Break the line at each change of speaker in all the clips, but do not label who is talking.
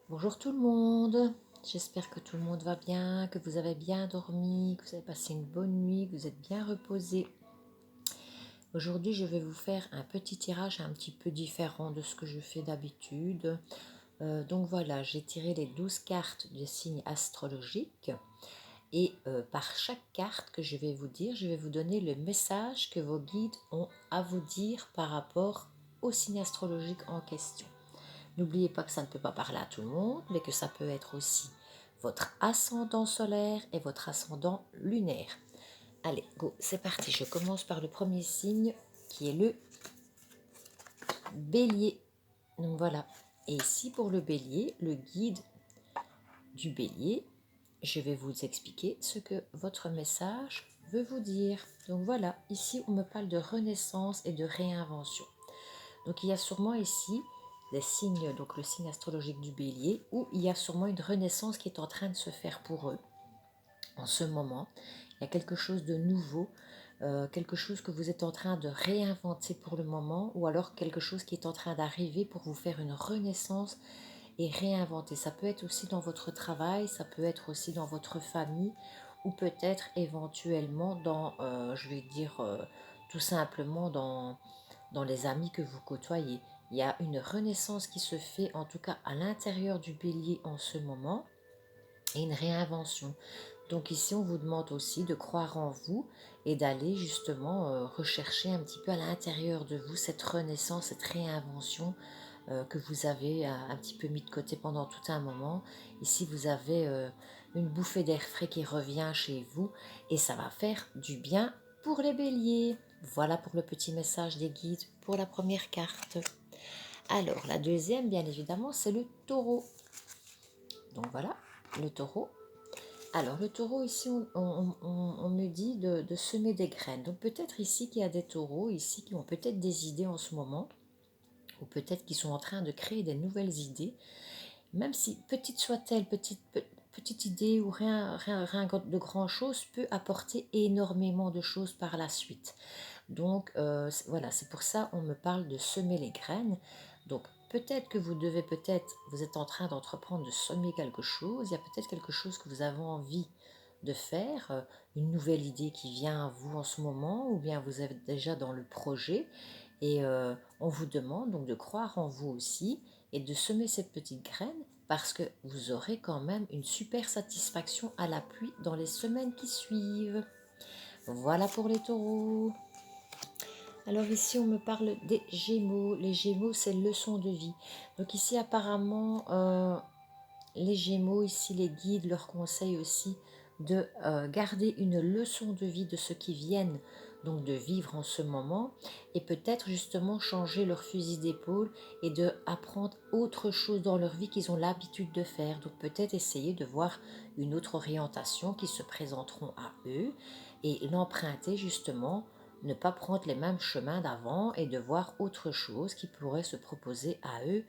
Bonjour tout le monde, j'espère que tout le monde va bien, que vous avez bien dormi, que vous avez passé une bonne nuit, que vous êtes bien reposé. Aujourd'hui, je vais vous faire un petit tirage un petit peu différent de ce que je fais d'habitude. Donc voilà, j'ai tiré les 12 cartes de signes astrologiques et par chaque carte que je vais vous dire, je vais vous donner le message que vos guides ont à vous dire par rapport au signe astrologique en question. N'oubliez pas que ça ne peut pas parler à tout le monde, mais que ça peut être aussi votre ascendant solaire et votre ascendant lunaire. Allez, go, c'est parti. Je commence par le premier signe qui est le bélier. Donc voilà. Et ici, pour le bélier, le guide du bélier, je vais vous expliquer ce que votre message veut vous dire. Donc voilà, ici, on me parle de renaissance et de réinvention. Donc il y a sûrement ici des signes, donc le signe astrologique du bélier, où il y a sûrement une renaissance qui est en train de se faire pour eux en ce moment. Il y a quelque chose de nouveau, quelque chose que vous êtes en train de réinventer pour le moment, ou alors quelque chose qui est en train d'arriver pour vous faire une renaissance et réinventer. Ça peut être aussi dans votre travail, ça peut être aussi dans votre famille, ou peut-être éventuellement dans, je vais dire, tout simplement dans les amis que vous côtoyez. Il y a une renaissance qui se fait, en tout cas à l'intérieur du bélier en ce moment, et une réinvention. Donc ici, on vous demande aussi de croire en vous et d'aller justement rechercher un petit peu à l'intérieur de vous cette renaissance, cette réinvention que vous avez un petit peu mis de côté pendant tout un moment. Ici, vous avez une bouffée d'air frais qui revient chez vous et ça va faire du bien pour les béliers. Voilà pour le petit message des guides pour la première carte. Alors, la deuxième, bien évidemment, c'est le taureau. Donc voilà, le taureau. Alors, le taureau, ici, on me dit de semer des graines. Donc, peut-être ici qu'il y a des taureaux, ici, qui ont peut-être des idées en ce moment, ou peut-être qu'ils sont en train de créer des nouvelles idées, même si petite soit-elle, petite idée ou rien de grand-chose peut apporter énormément de choses par la suite. Donc voilà, c'est pour ça on me parle de semer les graines. Donc peut-être que vous êtes en train d'entreprendre de semer quelque chose, il y a peut-être quelque chose que vous avez envie de faire, une nouvelle idée qui vient à vous en ce moment, ou bien vous êtes déjà dans le projet, et on vous demande donc de croire en vous aussi et de semer cette petite graine parce que vous aurez quand même une super satisfaction à la pluie dans les semaines qui suivent. Voilà pour les taureaux. Alors ici, on me parle des Gémeaux. Les Gémeaux, c'est leçon de vie. Donc ici, apparemment, les Gémeaux, ici, les guides leur conseillent aussi de garder une leçon de vie de ceux qui viennent donc de vivre en ce moment et peut-être justement changer leur fusil d'épaule et de apprendre autre chose dans leur vie qu'ils ont l'habitude de faire. Donc peut-être essayer de voir une autre orientation qui se présenteront à eux et l'emprunter justement, ne pas prendre les mêmes chemins d'avant et de voir autre chose qui pourrait se proposer à eux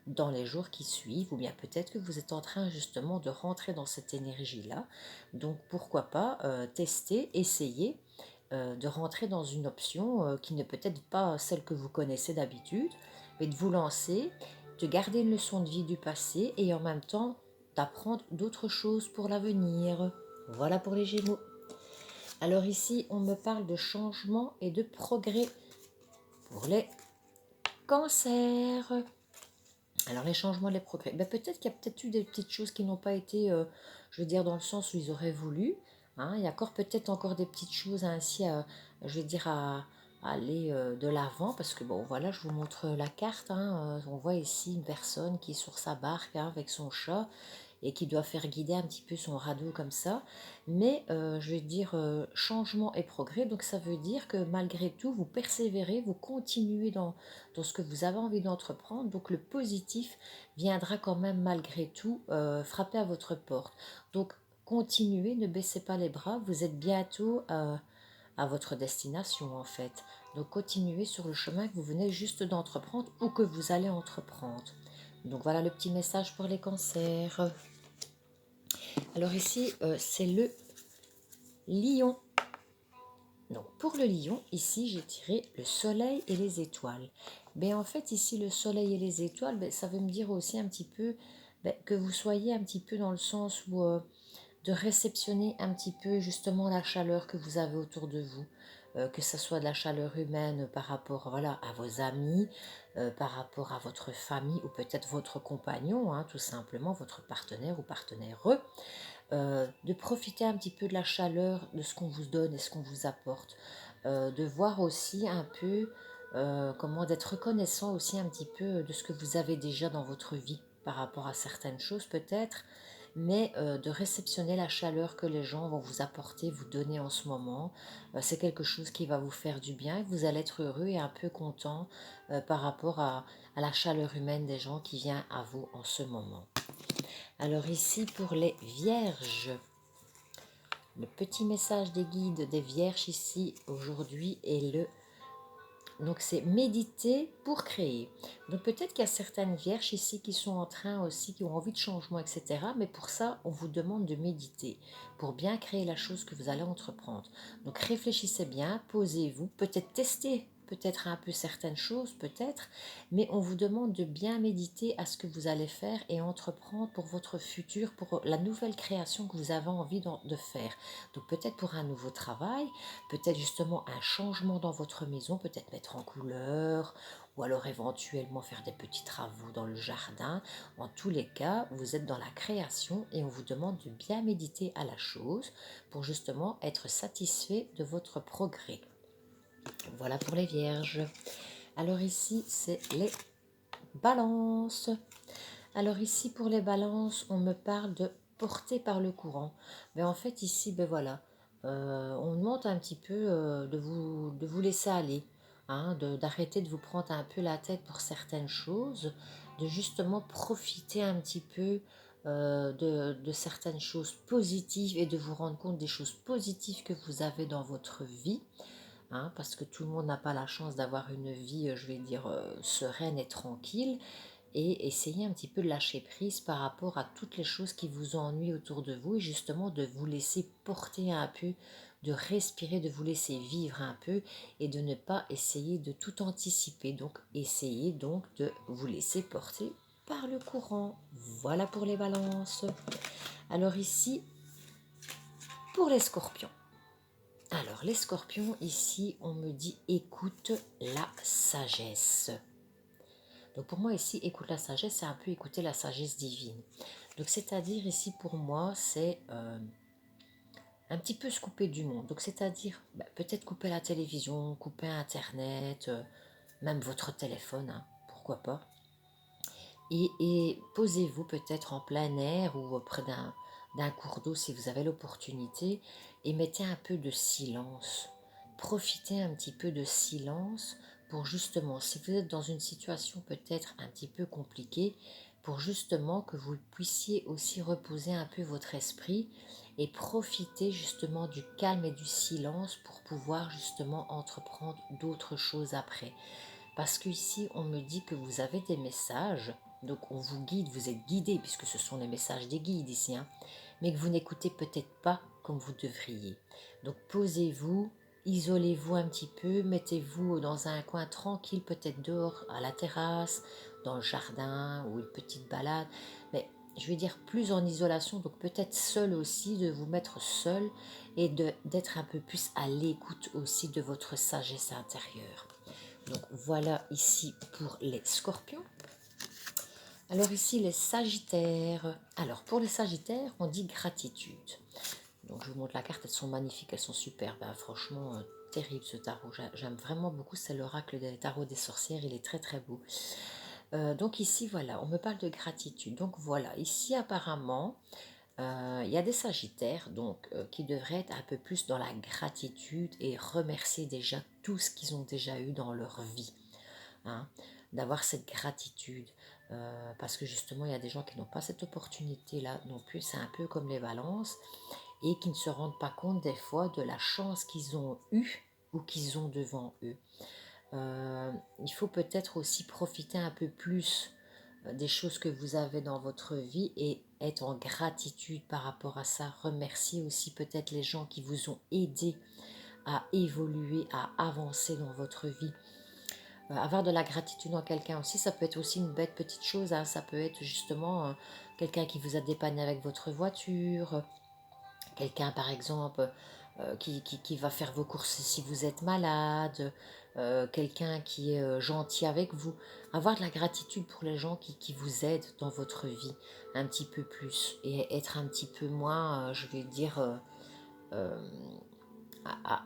dans les jours qui suivent, ou bien peut-être que vous êtes en train justement de rentrer dans cette énergie-là. Donc pourquoi pas tester, essayer de rentrer dans une option qui n'est peut-être pas celle que vous connaissez d'habitude, mais de vous lancer, de garder une leçon de vie du passé et en même temps d'apprendre d'autres choses pour l'avenir. Voilà pour les Gémeaux. Alors ici, on me parle de changement et de progrès pour les cancers. Alors les changements, les progrès, ben, peut-être qu'il y a peut-être eu des petites choses qui n'ont pas été, je veux dire, dans le sens où ils auraient voulu. Hein. Il y a peut-être encore des petites choses ainsi, je veux dire, à aller de l'avant. Parce que bon, voilà, je vous montre la carte. Hein. On voit ici une personne qui est sur sa barque hein, avec son chat et qui doit faire guider un petit peu son radeau comme ça. Mais je vais dire changement et progrès, donc ça veut dire que malgré tout, vous persévérez, vous continuez dans ce que vous avez envie d'entreprendre, donc le positif viendra quand même malgré tout frapper à votre porte. Donc continuez, ne baissez pas les bras, vous êtes bientôt à votre destination en fait. Donc continuez sur le chemin que vous venez juste d'entreprendre ou que vous allez entreprendre. Donc voilà le petit message pour les cancers. Alors ici, c'est le lion. Donc pour le lion, ici j'ai tiré le soleil et les étoiles. Mais en fait ici le soleil et les étoiles, ça veut me dire aussi un petit peu que vous soyez un petit peu dans le sens où de réceptionner un petit peu justement la chaleur que vous avez autour de vous, que ce soit de la chaleur humaine par rapport voilà, à vos amis, par rapport à votre famille ou peut-être votre compagnon, hein, tout simplement votre partenaire ou partenaire, de profiter un petit peu de la chaleur de ce qu'on vous donne et ce qu'on vous apporte, de voir aussi un peu comment d'être reconnaissant aussi un petit peu de ce que vous avez déjà dans votre vie par rapport à certaines choses peut-être, mais de réceptionner la chaleur que les gens vont vous apporter, vous donner en ce moment. C'est quelque chose qui va vous faire du bien et vous allez être heureux et un peu content par rapport à la chaleur humaine des gens qui vient à vous en ce moment. Alors ici pour les vierges, le petit message des guides des vierges ici aujourd'hui est le... Donc c'est méditer pour créer. Donc peut-être qu'il y a certaines vierges ici qui sont en train aussi, qui ont envie de changement, etc. Mais pour ça, on vous demande de méditer, pour bien créer la chose que vous allez entreprendre. Donc réfléchissez bien, posez-vous, peut-être testez peut-être un peu certaines choses, peut-être, mais on vous demande de bien méditer à ce que vous allez faire et entreprendre pour votre futur, pour la nouvelle création que vous avez envie de faire. Donc peut-être pour un nouveau travail, peut-être justement un changement dans votre maison, peut-être mettre en couleur, ou alors éventuellement faire des petits travaux dans le jardin. En tous les cas, vous êtes dans la création et on vous demande de bien méditer à la chose pour justement être satisfait de votre progrès. Voilà pour les vierges. Alors ici, c'est les balances. Alors ici, pour les balances, on me parle de porter par le courant. Mais en fait, ici, ben voilà, on demande un petit peu de vous laisser aller, hein, d'arrêter de vous prendre un peu la tête pour certaines choses, de justement profiter un petit peu de certaines choses positives et de vous rendre compte des choses positives que vous avez dans votre vie. Hein, parce que tout le monde n'a pas la chance d'avoir une vie, je vais dire, sereine et tranquille, et essayer un petit peu de lâcher prise par rapport à toutes les choses qui vous ennuient autour de vous et justement de vous laisser porter un peu, de respirer, de vous laisser vivre un peu et de ne pas essayer de tout anticiper. Donc essayez donc de vous laisser porter par le courant. Voilà pour les balances. Alors ici, pour les scorpions. Alors les scorpions, ici on me dit écoute la sagesse. Donc pour moi ici, écoute la sagesse, c'est un peu écouter la sagesse divine. Donc c'est-à-dire ici pour moi, c'est un petit peu se couper du monde. Donc c'est-à-dire peut-être couper la télévision, couper Internet, même votre téléphone, hein, pourquoi pas. Et posez-vous peut-être en plein air ou auprès d'un cours d'eau si vous avez l'opportunité et mettez un peu de silence. Profitez un petit peu de silence pour justement, si vous êtes dans une situation peut-être un petit peu compliquée, pour justement que vous puissiez aussi reposer un peu votre esprit et profiter justement du calme et du silence pour pouvoir justement entreprendre d'autres choses après. Parce qu'ici, on me dit que vous avez des messages, donc on vous guide, vous êtes guidé, puisque ce sont les messages des guides ici, hein, mais que vous n'écoutez peut-être pas comme vous devriez. Donc posez-vous, isolez-vous un petit peu, mettez-vous dans un coin tranquille, peut-être dehors, à la terrasse, dans le jardin, ou une petite balade, mais je vais dire plus en isolation, donc peut-être seul aussi, de vous mettre seul et d'être un peu plus à l'écoute aussi de votre sagesse intérieure. Donc voilà ici pour les scorpions. Alors ici les sagittaires. Alors pour les sagittaires, on dit gratitude. Donc je vous montre la carte, elles sont magnifiques, elles sont superbes. Hein. Franchement, terrible ce tarot. J'aime vraiment beaucoup, c'est l'oracle des tarots des sorcières, il est très très beau. Donc ici voilà, on me parle de gratitude. Donc voilà, ici apparemment, il y a des sagittaires donc qui devraient être un peu plus dans la gratitude et remercier déjà tout ce qu'ils ont déjà eu dans leur vie. Hein, d'avoir cette gratitude. Parce que justement, il y a des gens qui n'ont pas cette opportunité-là non plus. C'est un peu comme les balances et qui ne se rendent pas compte des fois de la chance qu'ils ont eue ou qu'ils ont devant eux. Il faut peut-être aussi profiter un peu plus des choses que vous avez dans votre vie et être en gratitude par rapport à ça. Remercier aussi peut-être les gens qui vous ont aidé à évoluer, à avancer dans votre vie. Avoir de la gratitude en quelqu'un aussi, ça peut être aussi une bête petite chose, hein. Ça peut être justement quelqu'un qui vous a dépanné avec votre voiture, quelqu'un par exemple qui va faire vos courses si vous êtes malade, quelqu'un qui est gentil avec vous. Avoir de la gratitude pour les gens qui vous aident dans votre vie un petit peu plus et être un petit peu moins, je vais dire,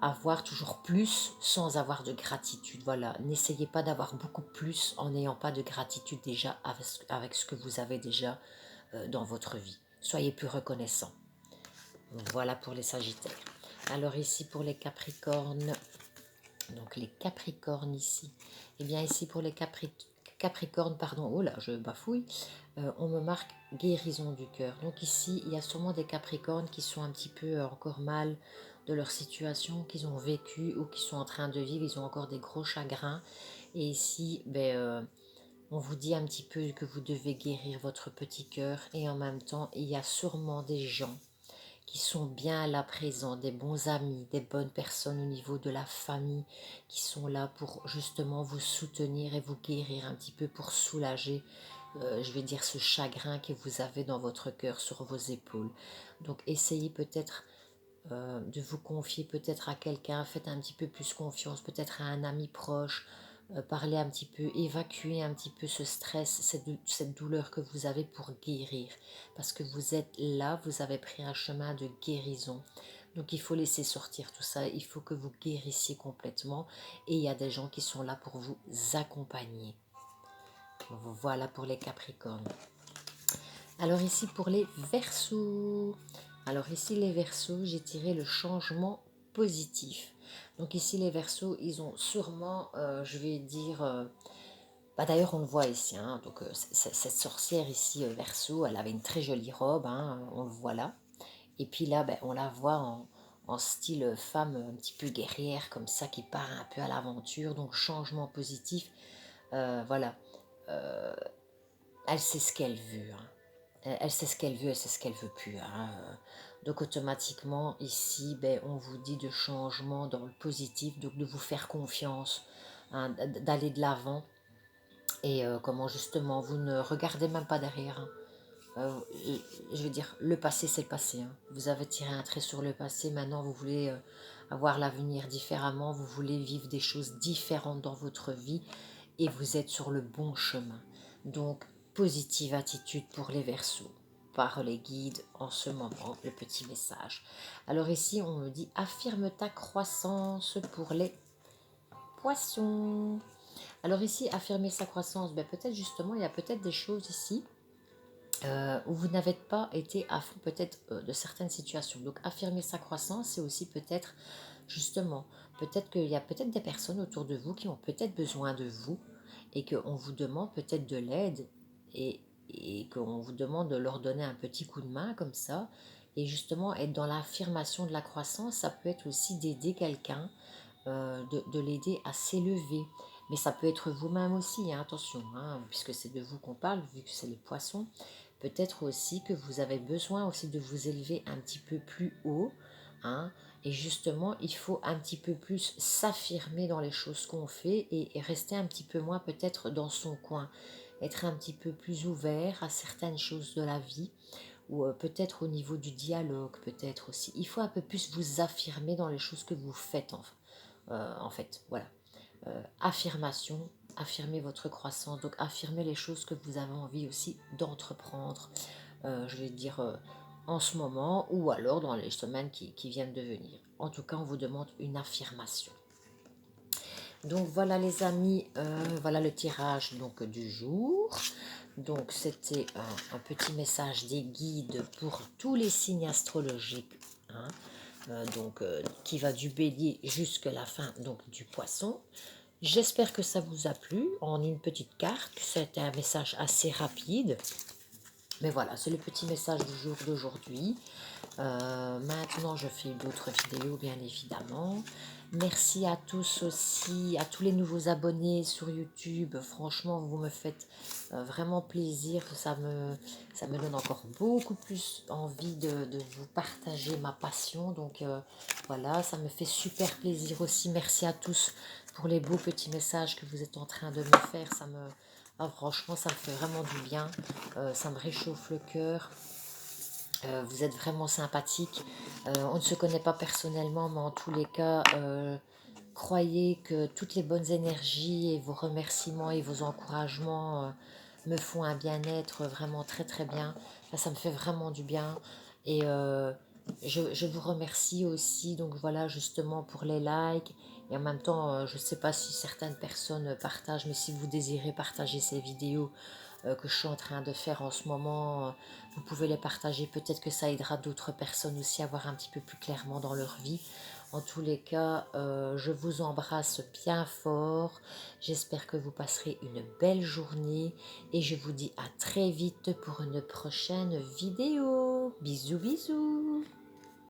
avoir toujours plus sans avoir de gratitude. Voilà, n'essayez pas d'avoir beaucoup plus en n'ayant pas de gratitude déjà avec ce que vous avez déjà dans votre vie. Soyez plus reconnaissants. Voilà pour les Sagittaires. Alors ici pour les Capricornes, donc les Capricornes ici, et bien ici pour les Capricornes, pardon, oh là, je bafouille, on me marque guérison du cœur. Donc ici, il y a sûrement des Capricornes qui sont un petit peu encore mal de leur situation, qu'ils ont vécu ou qui sont en train de vivre, ils ont encore des gros chagrins. Et ici, on vous dit un petit peu que vous devez guérir votre petit cœur et en même temps, il y a sûrement des gens qui sont bien là présents, des bons amis, des bonnes personnes au niveau de la famille, qui sont là pour justement vous soutenir et vous guérir un petit peu, pour soulager, je vais dire, ce chagrin que vous avez dans votre cœur, sur vos épaules. Donc essayez peut-être de vous confier peut-être à quelqu'un, faites un petit peu plus confiance, peut-être à un ami proche, parler un petit peu, évacuer un petit peu ce stress, cette douleur que vous avez pour guérir. Parce que vous êtes là, vous avez pris un chemin de guérison. Donc il faut laisser sortir tout ça, il faut que vous guérissiez complètement. Et il y a des gens qui sont là pour vous accompagner. Voilà pour les Capricornes. Alors ici pour les Verseaux. Alors ici les Verseaux, j'ai tiré le changement positif. Donc ici les Verseaux, ils ont sûrement, je vais dire, d'ailleurs on le voit ici, hein, donc cette sorcière ici Verseau, elle avait une très jolie robe, hein, on le voit là. Et puis là, on la voit en style femme un petit peu guerrière, comme ça, qui part un peu à l'aventure, donc changement positif. Voilà, elle sait ce qu'elle veut, hein. Elle sait ce qu'elle veut, elle sait ce qu'elle veut plus, hein. Donc automatiquement, ici, on vous dit de changement dans le positif, donc de vous faire confiance, hein, d'aller de l'avant. Et comment justement, vous ne regardez même pas derrière, hein. Je veux dire, le passé, c'est le passé, hein. Vous avez tiré un trait sur le passé, maintenant vous voulez avoir l'avenir différemment, vous voulez vivre des choses différentes dans votre vie et vous êtes sur le bon chemin. Donc, positive attitude pour les Verseaux, par les guides en ce moment, le petit message. Alors ici, on me dit, affirme ta croissance pour les Poissons. Alors ici, affirmer sa croissance, peut-être justement, il y a peut-être des choses ici où vous n'avez pas été à fond peut-être de certaines situations. Donc affirmer sa croissance, c'est aussi peut-être justement, peut-être qu'il y a peut-être des personnes autour de vous qui ont peut-être besoin de vous et qu'on vous demande peut-être de l'aide et qu'on vous demande de leur donner un petit coup de main comme ça. Et justement, être dans l'affirmation de la croissance, ça peut être aussi d'aider quelqu'un, de l'aider à s'élever. Mais ça peut être vous-même aussi, hein, attention, hein, puisque c'est de vous qu'on parle, vu que c'est les poissons. Peut-être aussi que vous avez besoin aussi de vous élever un petit peu plus haut, hein, et justement, il faut un petit peu plus s'affirmer dans les choses qu'on fait et rester un petit peu moins peut-être dans son coin. Être un petit peu plus ouvert à certaines choses de la vie ou peut-être au niveau du dialogue, peut-être aussi. Il faut un peu plus vous affirmer dans les choses que vous faites, en fait. Voilà. Affirmation, affirmer votre croissance, donc affirmer les choses que vous avez envie aussi d'entreprendre, je vais dire en ce moment ou alors dans les semaines qui viennent de venir. En tout cas, on vous demande une affirmation. Donc voilà les amis, voilà le tirage donc du jour. Donc c'était un petit message des guides pour tous les signes astrologiques, hein, qui va du bélier jusqu'à la fin donc du poisson. J'espère que ça vous a plu en une petite carte. C'était un message assez rapide. Mais voilà, c'est le petit message du jour d'aujourd'hui. Maintenant, je fais d'autres vidéos, bien évidemment. Merci à tous aussi, à tous les nouveaux abonnés sur YouTube. Franchement, vous me faites vraiment plaisir. Ça me donne encore beaucoup plus envie de vous partager ma passion. Donc voilà, ça me fait super plaisir aussi. Merci à tous pour les beaux petits messages que vous êtes en train de me faire. Ah, franchement, ça me fait vraiment du bien. Ça me réchauffe le cœur. Vous êtes vraiment sympathique. On ne se connaît pas personnellement, mais en tous les cas, croyez que toutes les bonnes énergies et vos remerciements et vos encouragements me font un bien-être vraiment très très bien. Ça me fait vraiment du bien. Et je vous remercie aussi, donc voilà, justement pour les likes. Et en même temps, je ne sais pas si certaines personnes partagent, mais si vous désirez partager ces vidéos que je suis en train de faire en ce moment, vous pouvez les partager. Peut-être que ça aidera d'autres personnes aussi à voir un petit peu plus clairement dans leur vie. En tous les cas, je vous embrasse bien fort. J'espère que vous passerez une belle journée et je vous dis à très vite pour une prochaine vidéo. Bisous bisous.